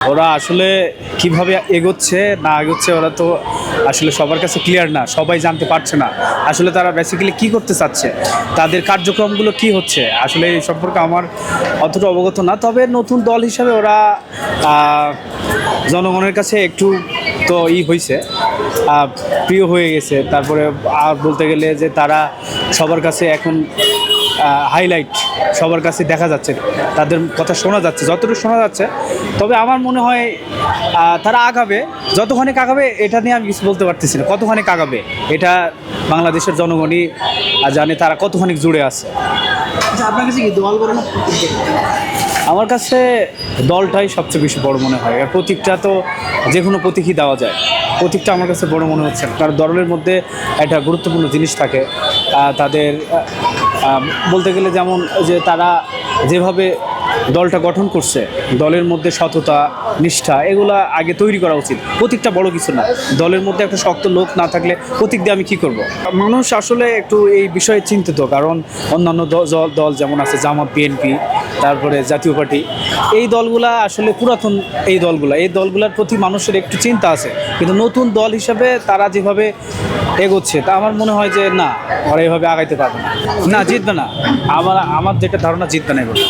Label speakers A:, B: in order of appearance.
A: ওরা আসলে কিভাবে এগোচ্ছে না এগোচ্ছে ওরা তো আসলে সবার কাছে ক্লিয়ার না, সবাই জানতে পারছে না আসলে তারা বেসিক্যালি কি করতে চাচ্ছে, তাদের কার্যক্রমগুলো কি হচ্ছে আসলে এই সম্পর্কে আমার অতটা অবগত না। তবে নতুন দল হিসাবে ওরা জনগণের কাছে একটু তো হয়েছে, প্রিয় হয়ে গেছে। তারপরে আর বলতে গেলে যে তারা সবার কাছে এখন হাইলাইট, সবার কাছে দেখা যাচ্ছে, তাদের কথা শোনা যাচ্ছে, যতটুকু শোনা যাচ্ছে। তবে আমার মনে হয় তারা আগাবে, যতখানি আগাবে এটা নিয়ে আমি কিছু বলতে পারতেছি না, কতখানি আগাবে এটা বাংলাদেশের জনগণই জানে তারা কতখানি জুড়ে আছে।
B: আচ্ছা, আপনার কাছে কি দল বড় না প্রতীক?
A: আমার কাছে দলটাই সবচেয়ে বেশি বড় মনে হয়, আর প্রতীকটা তো যে কোনো প্রতীকই দেওয়া যায়, প্রতীকটা আমার কাছে বড় মনে হচ্ছে না। কারণ দলের মধ্যে একটা গুরুত্বপূর্ণ জিনিস থাকে, তাদের বলতে গেলে যেমন যে তারা যেভাবে দলটা গঠন করছে, দলের মধ্যে সততা নিষ্ঠা এগুলা আগে তৈরি করা উচিত। প্রতীকটা বড় কিছু না, দলের মধ্যে একটা শক্ত লোক না থাকলে প্রতীক দিয়ে আমি কি করব। মানুষ আসলে একটু এই বিষয়ে চিন্তিত, কারণ অন্যান্য দল যেমন আছে জামাত, বিএনপি, তারপরে জাতীয় পার্টি, এই দলগুলা আসলে পুরাতন এই দলগুলার প্রতি মানুষের একটু চিন্তা আছে। কিন্তু নতুন দল হিসাবে তারা যেভাবে এগোচ্ছে তা আমার মনে হয় যে না, ওরা এভাবে আগাইতে পারবে না, জিতবে না। আমার যেটা ধারণা জিতবে না এগুলো।